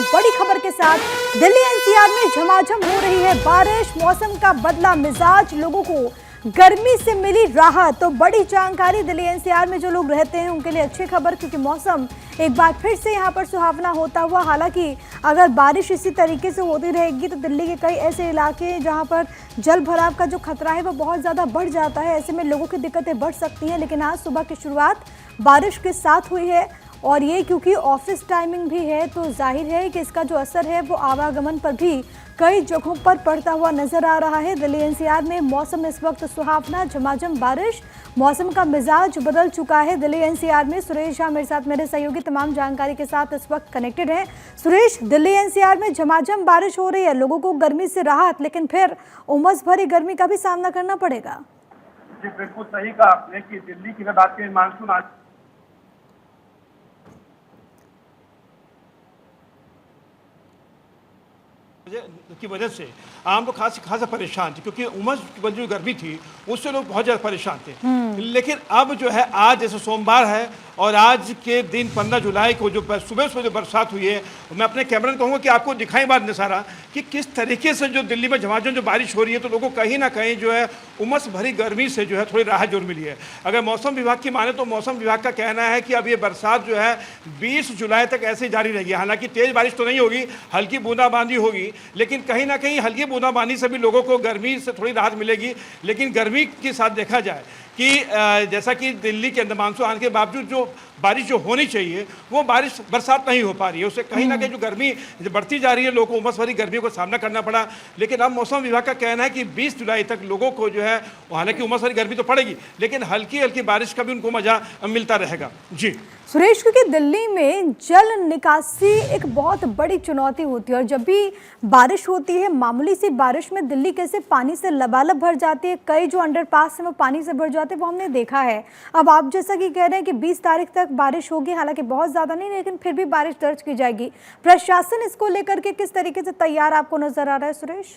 बड़ी खबर के साथ दिल्ली एनसीआर में झमाझम हो रही है बारिश। मौसम का बदला मिजाज, लोगों को गर्मी से मिली राहत। तो बड़ी जानकारी दिल्ली एनसीआर में जो लोग रहते हैं उनके लिए अच्छी खबर, क्योंकि मौसम एक बार फिर से यहां पर सुहावना होता हुआ। हालांकि अगर बारिश इसी तरीके से होती रहेगी तो दिल्ली के कई ऐसे इलाके हैं जहां पर जल भराव का जो खतरा है वो बहुत ज़्यादा बढ़ जाता है। ऐसे में लोगों की दिक्कतें बढ़ सकती हैं। लेकिन आज सुबह की शुरुआत बारिश के साथ हुई है, और ये क्योंकि ऑफिस टाइमिंग भी है तो जाहिर है कि इसका जो असर है वो आवागमन पर भी कई जगहों पर पड़ता हुआ नजर आ रहा है। दिल्ली एनसीआर में मौसम इस वक्त सुहावना, झमाझम बारिश, मौसम का मिजाज बदल चुका है। दिल्ली एनसीआर में सुरेश झा मेरे साथ, मेरे सहयोगी तमाम जानकारी के साथ इस वक्त कनेक्टेड हैं। सुरेश, दिल्ली एनसीआर में झमाझम बारिश हो रही है, लोगों को गर्मी से राहत, लेकिन फिर उमस भरी गर्मी का भी सामना करना पड़ेगा। जी बिल्कुल सही कहा आपने कि दिल्ली की बात करें, मानसून आज की वजह से आम लोग खासा परेशान थे, क्योंकि उमस जो गर्मी थी उससे लोग बहुत ज़्यादा परेशान थे। लेकिन अब जो है, आज जैसे सोमवार है और आज के दिन 15 जुलाई को जो सुबह सुबह जो बरसात हुई है, मैं अपने कैमरे में कहूँगा कि आपको दिखाई बात नज़ारा कि किस तरीके से जो दिल्ली में झमाझम जो बारिश हो रही है, तो लोगों को कहीं ना कहीं जो है उमस भरी गर्मी से जो है थोड़ी राहत जरूर मिली है। अगर मौसम विभाग की माने तो मौसम विभाग का कहना है कि अब ये बरसात जो है 20 जुलाई तक ऐसे ही जारी रहेगी। हालांकि तेज़ बारिश तो नहीं होगी, हल्की बूंदाबांदी होगी, लेकिन कहीं ना कहीं हल्की बूंदाबांदी से भी लोगों को गर्मी से थोड़ी राहत मिलेगी। लेकिन गर्मी के साथ देखा जाए कि जैसा कि दिल्ली के अंदर मानसून आने के बावजूद जो बारिश जो होनी चाहिए वो बारिश बरसात नहीं हो पा रही है, उससे कहीं ना कहीं जो गर्मी बढ़ती जा रही है, लोगों को उमस भरी गर्मियों का सामना करना पड़ा। लेकिन अब मौसम विभाग का कहना है कि 20 जुलाई तक लोगों को जो है, हालांकि उमस भरी गर्मी तो पड़ेगी लेकिन हल्की हल्की बारिश का भी उनको मजा मिलता रहेगा। जी सुरेश, क्योंकि दिल्ली में जल निकासी एक बहुत बड़ी चुनौती होती है, और जब भी बारिश होती है, मामूली सी बारिश में दिल्ली कैसे पानी से लबालब भर जाती है, कई जो अंडरपास हैं वो पानी से भर जाते हैं, वो हमने देखा है। अब आप जैसा कि कह रहे हैं कि 20 तारीख तक बारिश होगी, हालांकि बहुत ज़्यादा नहीं, लेकिन फिर भी बारिश दर्ज की जाएगी। प्रशासन इसको लेकर के किस तरीके से तैयार आपको नजर आ रहा है सुरेश?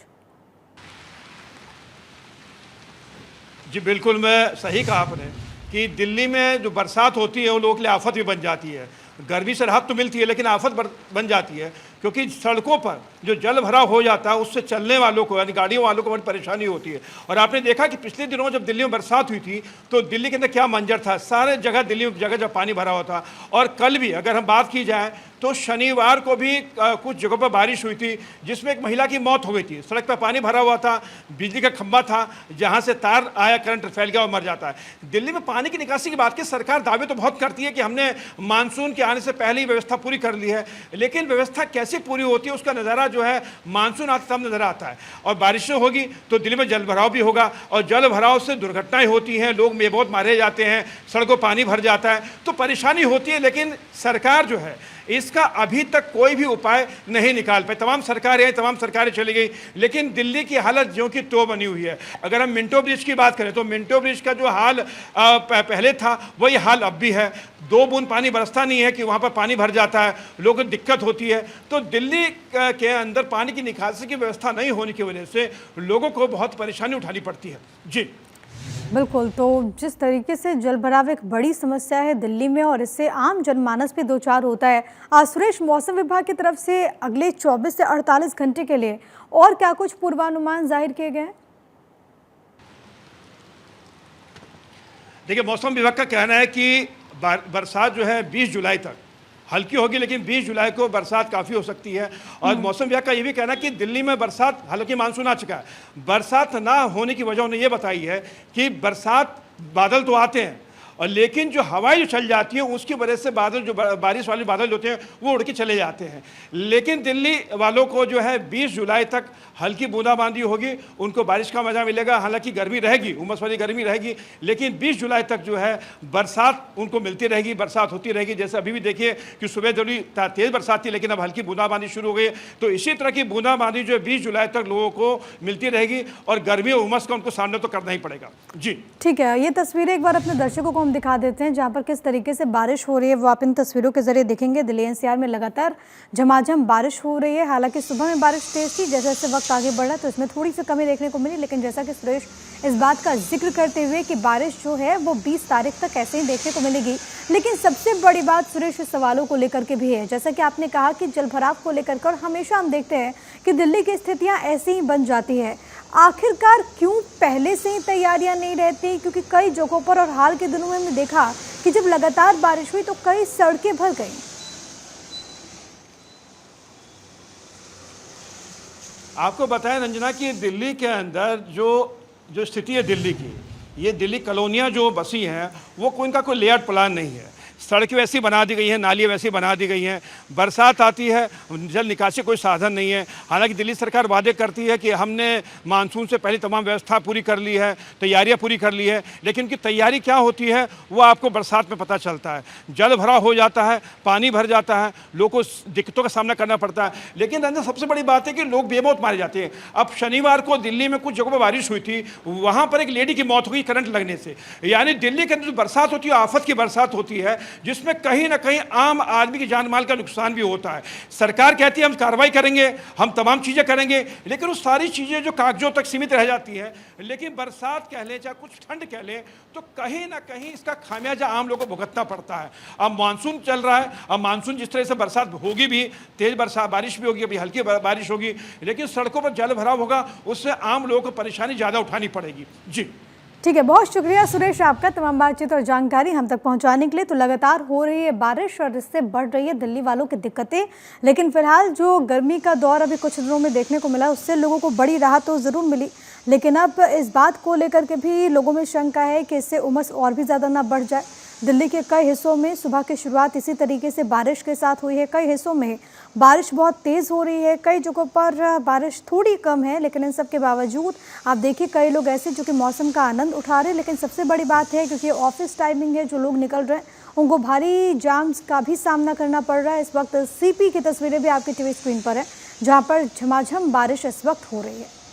जी बिल्कुल, मैं सही कहा आपने कि दिल्ली में जो बरसात होती है वो लोगों के लिए आफत भी बन जाती है। गर्मी से राहत तो मिलती है लेकिन आफत बन जाती है, क्योंकि सड़कों पर जो जल भराव हो जाता है उससे चलने वालों को, यानी गाड़ियों वालों को बड़ी परेशानी होती है। और आपने देखा कि पिछले दिनों जब दिल्ली में बरसात हुई थी तो दिल्ली के अंदर क्या मंजर था, सारे जगह दिल्ली में जगह जगह पानी भरा हुआ था। और कल भी अगर हम बात की जाए तो शनिवार को भी कुछ जगहों पर बारिश हुई थी जिसमें एक महिला की मौत हो गई थी। सड़क पर पानी भरा हुआ था, बिजली का खंभा था जहां से तार आया, करंट फैल गया और मर जाता है। दिल्ली में पानी की निकासी की बात की सरकार दावे तो बहुत करती है कि हमने मानसून के आने से पहले ही व्यवस्था पूरी कर ली है, लेकिन व्यवस्था कैसे पूरी होती है उसका नज़ारा जो है मानसून आते तब नजर आता है। और बारिशें होगी तो दिल्ली में जल भराव भी होगा, और जल भराव से दुर्घटनाएं होती हैं, लोग बेबौत मारे जाते हैं, सड़कों पानी भर जाता है, तो परेशानी होती है। लेकिन सरकार जो है इसका अभी तक कोई भी उपाय नहीं निकाल पाई। तमाम सरकारें चली गई, लेकिन दिल्ली की हालत ज्यों की त्यों बनी हुई है। अगर हम मिंटो ब्रिज की बात करें तो मिंटो ब्रिज का जो हाल पहले था वही हाल अब भी है। 2 बूंद पानी बरसता नहीं है कि वहाँ पर पानी भर जाता है, लोगों को दिक्कत होती है। तो दिल्ली के अंदर पानी की निकासी की व्यवस्था नहीं होने की वजह से लोगों को बहुत परेशानी उठानी पड़ती है। जी बिल्कुल, तो जिस तरीके से जल भराव एक बड़ी समस्या है दिल्ली में, और इससे आम जनमानस भी दो चार होता है। सुरेश, मौसम विभाग की तरफ से अगले 24 से 48 घंटे के लिए और क्या कुछ पूर्वानुमान जाहिर किए गए हैं? देखिए, मौसम विभाग का कहना है कि बरसात जो है 20 जुलाई तक हल्की होगी, लेकिन 20 जुलाई को बरसात काफ़ी हो सकती है। और मौसम विभाग का ये भी कहना है कि दिल्ली में बरसात, हालांकि मानसून आ चुका है, बरसात ना होने की वजह उन्होंने ये बताई है कि बरसात, बादल तो आते हैं और लेकिन जो हवाएं जो चल जाती हैं उसकी वजह से बादल, जो बारिश वाले बादल होते हैं वो उड़ के चले जाते हैं। लेकिन दिल्ली वालों को जो है 20 जुलाई तक हल्की बूंदाबांदी होगी, उनको बारिश का मजा मिलेगा। हालांकि गर्मी रहेगी, उमस वाली गर्मी रहेगी, लेकिन 20 जुलाई तक जो है बरसात उनको मिलती रहेगी, बरसात होती रहेगी। जैसे अभी भी देखिए कि सुबह थोड़ी तेज़ बरसात थी, लेकिन अब हल्की बूंदाबांदी शुरू हो गई। तो इसी तरह की बूंदाबांदी जो है 20 जुलाई तक लोगों को मिलती रहेगी और गर्मी और उमस का उनको सामना तो करना ही पड़ेगा। जी ठीक है, ये तस्वीरें एक बार अपने दर्शकों को हम दिखा देते हैं जहां पर किस तरीके से बारिश हो रही है, वो आप इन तस्वीरों के जरिए देखेंगे। दिल्ली एनसीआर में लगातार झमाझम बारिश हो रही है। हालांकि सुबह में बारिश तेज थी, जैसे जैसे वक्त आगे बढ़ा तो इसमें थोड़ी सी कमी देखने को मिली, लेकिन जैसा कि सुरेश इस बात का जिक्र करते हुए कि बारिश जो है वो 20 तारीख तक ऐसे ही देखने को मिलेगी। लेकिन सबसे बड़ी बात सुरेश इस सवालों को लेकर के भी है, जैसा कि आपने कहा कि जलभराव को लेकर कर हमेशा हम देखते हैं कि दिल्ली की स्थितियां ऐसी ही बन जाती है। आखिरकार क्यों पहले से ही तैयारियां नहीं रहती? क्योंकि कई जगहों पर और हाल के दिनों में हमने देखा कि जब लगातार बारिश हुई तो कई सड़कें भर गईं। आपको बताएं रंजना कि दिल्ली के अंदर जो स्थिति है दिल्ली की, ये दिल्ली कॉलोनियाँ जो बसी हैं वो इनका कोई लेआउट प्लान नहीं है। सड़कें वैसी बना दी गई हैं, नालियाँ वैसी बना दी गई हैं, बरसात आती है जल निकासी कोई साधन नहीं है। हालांकि दिल्ली सरकार वादे करती है कि हमने मानसून से पहले तमाम व्यवस्था पूरी कर ली है, तैयारियां पूरी कर ली है, लेकिन उनकी तैयारी क्या होती है वो आपको बरसात में पता चलता है। जल भरा हो जाता है, पानी भर जाता है, लोगों को दिक्कतों का सामना करना पड़ता है। लेकिन रंजन सबसे बड़ी बात है कि लोग बेमौत मारे जाते हैं। अब शनिवार को दिल्ली में कुछ जगहों पर बारिश हुई थी, वहाँ पर एक लेडी की मौत हुई करंट लगने से। यानी दिल्ली के अंदर जो बरसात होती है आफत की बरसात होती है, जिसमें कहीं ना कहीं आम आदमी की जान माल का नुकसान भी होता है। सरकार कहती है हम कार्रवाई करेंगे, हम तमाम चीज़ें करेंगे, लेकिन वो सारी चीज़ें जो कागजों तक सीमित रह जाती हैं। लेकिन बरसात कह लें चाहे कुछ ठंड कह लें, तो कहीं ना कहीं इसका खामियाजा आम लोगों को भुगतना पड़ता है। अब मानसून चल रहा है, अब मानसून जिस तरह से बरसात होगी भी, तेज बरसात बारिश भी होगी, अभी हल्की बारिश होगी, लेकिन सड़कों पर जल भराव होगा, उससे आम लोगों को परेशानी ज़्यादा उठानी पड़ेगी। जी ठीक है, बहुत शुक्रिया सुरेश आपका तमाम बातचीत और जानकारी हम तक पहुंचाने के लिए। तो लगातार हो रही है बारिश और इससे बढ़ रही है दिल्ली वालों की दिक्कतें, लेकिन फिलहाल जो गर्मी का दौर अभी कुछ दिनों में देखने को मिला उससे लोगों को बड़ी राहत तो ज़रूर मिली, लेकिन अब इस बात को लेकर के भी लोगों में शंका है कि इससे उमस और भी ज़्यादा ना बढ़ जाए। दिल्ली के कई हिस्सों में सुबह की शुरुआत इसी तरीके से बारिश के साथ हुई है। कई हिस्सों में बारिश बहुत तेज़ हो रही है, कई जगहों पर बारिश थोड़ी कम है, लेकिन इन सब के बावजूद आप देखिए कई लोग ऐसे जो कि मौसम का आनंद उठा रहे हैं। लेकिन सबसे बड़ी बात है क्योंकि ऑफिस टाइमिंग है, जो लोग निकल रहे हैं उनको भारी जाम्स का भी सामना करना पड़ रहा है। इस वक्त सीपी की तस्वीरें भी आपकी टीवी स्क्रीन पर है, जहाँ पर झमाझम बारिश इस वक्त हो रही है।